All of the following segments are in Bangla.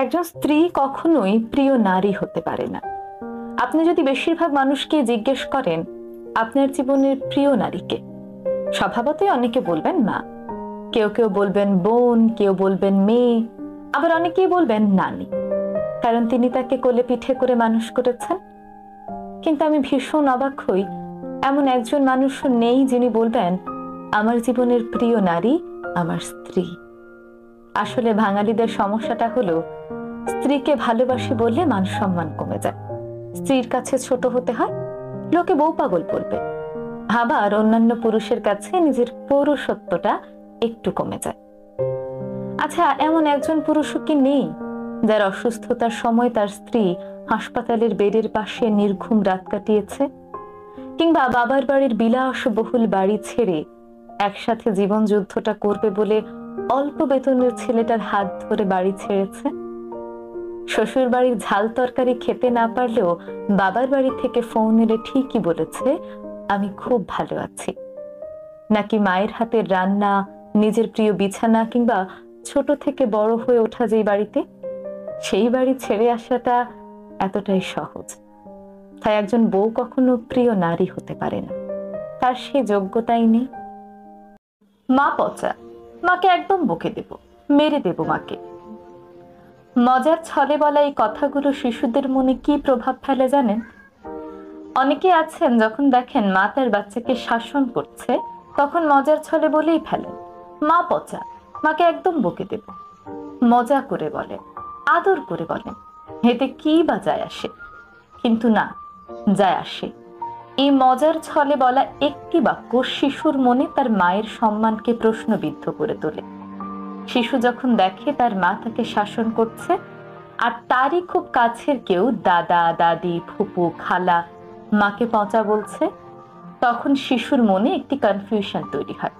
একজন স্ত্রী কখনোই প্রিয় নারী হতে পারে না। আপনি যদি বেশিরভাগ মানুষকে জিজ্ঞেস করেন আপনার জীবনের প্রিয় নারীকে, স্বভাবতই অনেকে বলবেন মা, কেউ কেউ বলবেন বোন, কেউ বলবেন মেয়ে, আবার অনেকেই বলবেন নানি, কারণ তিনি তাকে কোলে পিঠে করে মানুষ করেছেন। কিন্তু আমি ভীষণ অবাক হই, এমন একজন মানুষও নেই যিনি বলবেন আমার জীবনের প্রিয় নারী আমার স্ত্রী। আসলে বাঙালিদের সমস্যাটা হলো স্ত্রীকে ভালোবাসি বললে মান সম্মান কমে যায়, স্ত্রীর কাছে ছোট হতে হয়, লোকে বউ পাগল বলবে, আবার অন্যান্য পুরুষের কাছে নিজের পৌরুষত্বটা একটু কমে যায়। আচ্ছা, এমন একজন পুরুষও কি নেই যার অসুস্থতার সময় তার স্ত্রী হাসপাতালের বেডের পাশে নির্ঘুম রাত কাটিয়েছে, কিংবা বাবার বাড়ির বিলাসবহুল বাড়ি ছেড়ে একসাথে জীবন যুদ্ধটা করবে বলে অল্প বেতনের ছেলেটার হাত ধরে বাড়ি ছেড়েছে? শ্বশুর বাড়ির ঝাল তরকারি খেতে না পারলেও বাবার বাড়ি থেকে ফোন এলে ঠিকই বলেছে আমি খুব ভালো আছি। নাকি মায়ের হাতের রান্না, নিজের প্রিয় বিছানা, কিংবা ছোট থেকে বড় হয়ে ওঠা যেই বাড়িতে, সেই বাড়ি ছেড়ে আসাটা এতটাই সহজ? তাই একজন বউ কখনো প্রিয় নারী হতে পারে না, তার সেই যোগ্যতাই নেই। মা পচা, মাকে একদম বকে দেব, মেরে দেব মাকে। মজার ছলে বলা এই কথাগুলো শিশুদের মনে কি প্রভাব ফেলে জানেন? অনেকে আছেন যখন দেখেন মা তার বাচ্চাকে শাসন করছে তখন মজার ছলে বলেই ফেলেন মা পচা, মাকে একদম বকে দেব। মজা করে বলেন, আদর করে বলেন, এতে কি বা যায় আসে? কিন্তু না, যায় আসে। এই মজার ছলে বলা একটি বাক্য শিশুর মনে তার মায়ের সম্মানকে প্রশ্নবিদ্ধ করে তোলে। শিশু যখন দেখে তার মা তাকে শাসন করছে আর তারই খুব কাছের কেউ, দাদা, দাদি, ফুপু, খালা, মাকে পচা বলছে, তখন শিশুর মনে একটি কনফিউশন তৈরি হয়।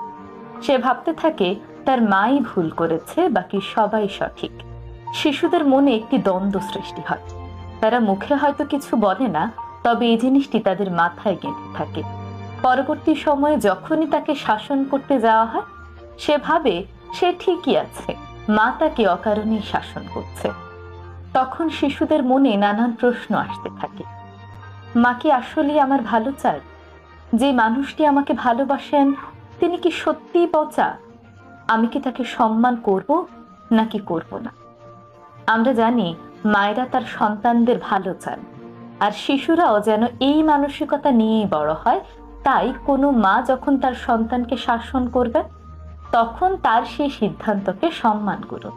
সে ভাবতে থাকে তার মাই ভুল করেছে, বাকি সবাই সঠিক। শিশুদের মনে একটি দ্বন্দ্ব সৃষ্টি হয়। তারা মুখে হয়তো কিছু বলে না, তবে এই জিনিসটি তাদের মাথায় গেঁথে থাকে। পরবর্তী সময়ে যখনই তাকে শাসন করতে যাওয়া হয়, সে ভাবে সে ঠিকই আছে, মা তাকে অকারণেই শাসন করছে। তখন শিশুদের মনে নানান প্রশ্ন আসতে থাকে। মা কি আসলেই আমার ভালো চায়? যে মানুষটি আমাকে ভালোবাসেন তিনি কি সত্যিই পচা? আমি কি তাকে সম্মান করব নাকি করব না? আমরা জানি মায়েরা তার সন্তানদের ভালো চান, আর শিশুরাও যেন এই মানসিকতা নিয়েই বড় হয়। তাই কোনো মা যখন তার সন্তানকে শাসন করবে তখন তার সেই সিদ্ধান্তকে সম্মান করুন।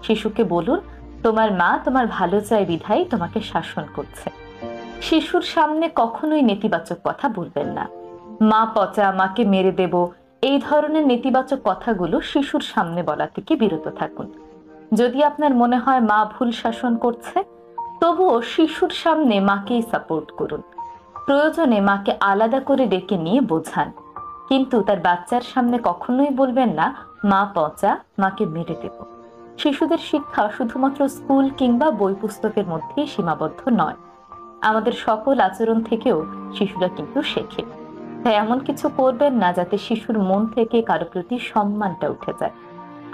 শিশুকে বলুন তোমার মা তোমার ভালো চায় বিধায় তোমাকে শাসন করছে। শিশুর সামনে কখনোই নেতিবাচক কথা বলবেন না। মা পচা, মাকে মেরে দেব, এই ধরনের নেতিবাচক কথাগুলো শিশুর সামনে বলা থেকে বিরত থাকুন। যদি আপনার মনে হয় মা ভুল শাসন করছে, তবুও শিশুর সামনে মাকেই সাপোর্ট করুন। প্রয়োজনে মাকে আলাদা করে ডেকে নিয়ে বোঝান, কিন্তু তার বাচ্চার সামনে কখনোই বলবেন না মা পচা, মাকে মেরে দেব। শিশুদের শিক্ষা শুধুমাত্র স্কুল কিংবা বই পুস্তকের মধ্যেই সীমাবদ্ধ নয়, আমাদের সকল আচরণ থেকেও শিশুরা কিন্তু শেখে। তাই এমন কিছু করবেন না যাতে শিশুর মন থেকে কারো প্রতি সম্মানটা উঠে যায়।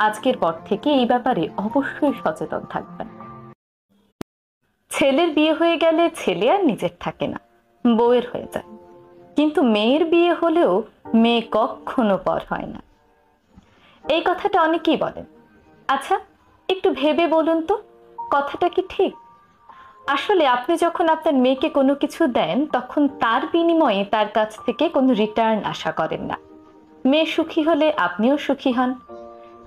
আজকের পর থেকে এই ব্যাপারে অবশ্যই সচেতন থাকবেন। ছেলের বিয়ে হয়ে গেলে ছেলে আর নিজের থাকে না, বউয়ের হয়ে যায়। কিন্তু মেয়ের বিয়ে হলেও মেয়ে কখনো পর হয় না। এই কথাটা অনেকেই বলেন। আচ্ছা, একটু ভেবে বলুন তো, কথাটা কি ঠিক? আসলে আপনি যখন আপনার মেয়েকে কোনো কিছু দেন তখন তার বিনিময়ে তার কাছ থেকে কোনো রিটার্ন আশা করেন না। মেয়ে সুখী হলে আপনিও সুখী হন।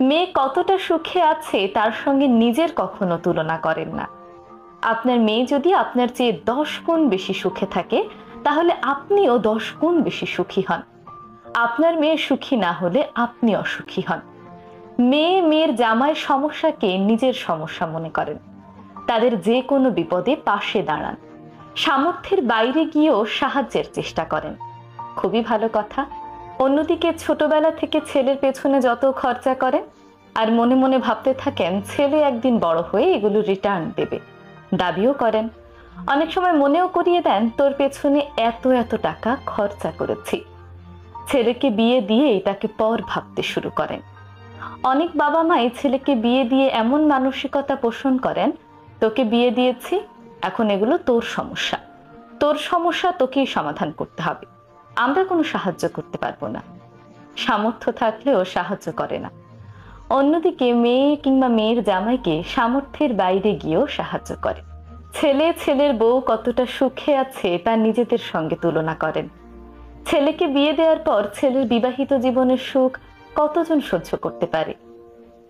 মেয়ে কতটা সুখে আছে তার সঙ্গে নিজের কখনো তুলনা করেন না। আপনার মেয়ে যদি আপনার চেয়ে 10 গুণ বেশি সুখে থাকে, তাহলে আপনিও 10 গুণ বেশি সুখী হন। আপনার মেয়ে সুখী না হলে আপনি অসুখী হন। মেয়ে মেয়ের জামাইয়ের সমস্যাকে নিজের সমস্যা মনে করেন, তাদের যে কোনো বিপদে পাশে দাঁড়ান, সামর্থ্যের বাইরে গিয়েও সাহায্যের চেষ্টা করেন। খুবই ভালো কথা। অন্যদিকে ছোটবেলা থেকে ছেলের পেছনে যত খরচা করেন আর মনে মনে ভাবতে থাকেন ছেলে একদিন বড় হয়ে এগুলো রিটার্ন দেবে, দাবিও করেন। অনেক সময় মনেও করিয়ে দেন তোর পেছনে এত এত টাকা খরচা করেছি। ছেলেকে বিয়ে দিয়ে তাকে পর ভাবতে শুরু করেন। অনেক বাবা মাই ছেলেকে বিয়ে দিয়ে এমন মানসিকতা পোষণ করেন, তোকে বিয়ে দিয়েছি, এখন এগুলো তোর সমস্যা, তোর সমস্যা তোকেই সমাধান করতে হবে, আমরা কোনো সাহায্য করতে পারবো না। সামর্থ্য থাকলেও সাহায্য করে না। অন্যদিকে মেয়ে কিংবা মেয়ের জামাইকে সামর্থ্যের বাইরে গিয়েও সাহায্য করে। ছেলে ছেলের বউ কতটা সুখে আছে তা নিজেদের সঙ্গে তুলনা করেন। ছেলেকে বিয়ে দেওয়ার পর ছেলের বিবাহিত জীবনের সুখ কতজন সহ্য করতে পারে?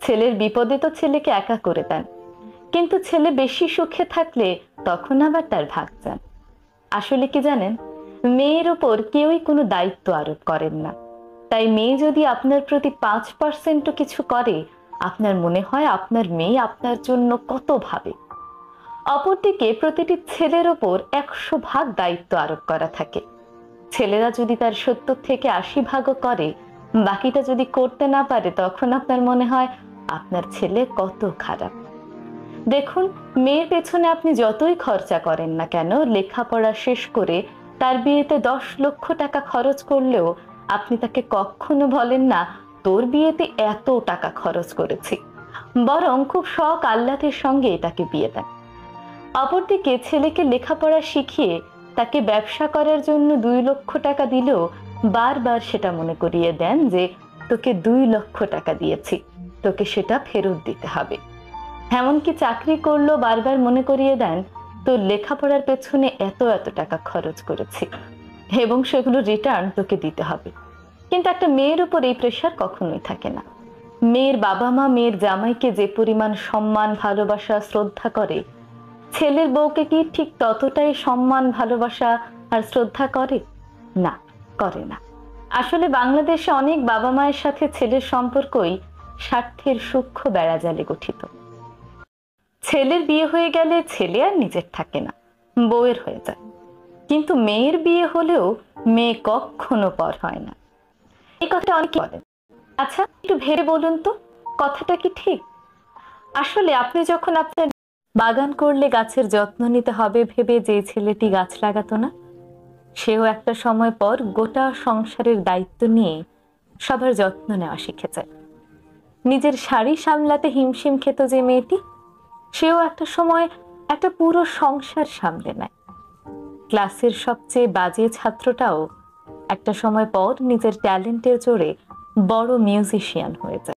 ছেলের বিপদে তো ছেলেকে একা করে দেন, কিন্তু ছেলে বেশি সুখে থাকলে তখন আবার তার ভাগ চান। আসলে কি জানেন, মেয়ের ওপর কেউই কোনো দায়িত্ব আরোপ করেন না। তাই মেয়ে যদি আপনার প্রতি 5% কিছু করে, আপনার মনে হয় আপনার মেয়ে আপনার জন্য কত ভাবে। অপরদিকে প্রতিটি ছেলের ওপর 100 ভাগ দায়িত্ব আরোপ করা থাকে। ছেলেরা যদি তার 70 থেকে 80 ভাগও করে, বাকিটা যদি করতে না পারে, তখন আপনার মনে হয় আপনার ছেলে কত খারাপ। দেখুন, মেয়ের পেছনে আপনি যতই খরচা করেন না কেন, লেখাপড়া শেষ করে তার বিয়েতে 10 লক্ষ টাকা খরচ করলেও আপনি তাকে কখনো বলেন না তোর বিয়েতে এত টাকা খরচ করেছি, বরং খুব শখ আহ্লাদের সঙ্গে তাকে বিয়ে দেন। অপরদিকে ছেলেকে লেখাপড়া শিখিয়ে তাকে ব্যবসা করার জন্য 2 লক্ষ টাকা দিলেও বারবার সেটা মনে করিয়ে দেন যে তোকে 2 লক্ষ টাকা দিয়েছি, তোকে সেটা ফেরত দিতে হবে। এমনকি চাকরি করলেও বারবার মনে করিয়ে দেন তোর লেখাপড়ার পেছনে এত এত টাকা খরচ করেছি এবং সেগুলো রিটার্ন তোকে দিতে হবে। কিন্তু একটা মেয়ের উপর এই প্রেশার কখনোই থাকে না। মেয়ের বাবা মা মেয়ের জামাইকে যে পরিমাণ সম্মান, ভালোবাসা, শ্রদ্ধা করে, ছেলের বউকে কি ঠিক ততটাই সম্মান, ভালোবাসা আর শ্রদ্ধা করে? না, করে না। আসলে বাংলাদেশে অনেক বাবা মায়ের সাথে ছেলের সম্পর্কই স্বার্থের সূক্ষ্ম বেড়াজালে গঠিত। ছেলের বিয়ে হয়ে গেলে ছেলে আর নিজের থাকে না, বউয়ের হয়ে যায়। কিন্তু মেয়ের বিয়ে হলেও মেয়ে কখনো পর হয় না। এই কথা অনেকে বলেন। আচ্ছা, একটু ভেবে বলুন তো, কথাটা কি ঠিক? আসলে আপনি যখন আপনার বাগান করলে গাছের যত্ন নিতে হবে ভেবে যে ছেলেটি গাছ লাগাতো না, সেও একটা সময় পর গোটা সংসারের দায়িত্ব নিয়ে সবার যত্ন নেওয়া শিখেছে। নিজের শাড়ি সামলাতে হিমশিম খেত যে মেয়েটি, সেও একটা সময় একটা পুরো সংসার সামলে নেয়। ক্লাসের সবচেয়ে বাজে ছাত্রটাও একটা সময় পর নিজের ট্যালেন্টের জোরে বড় মিউজিশিয়ান হয়ে যায়।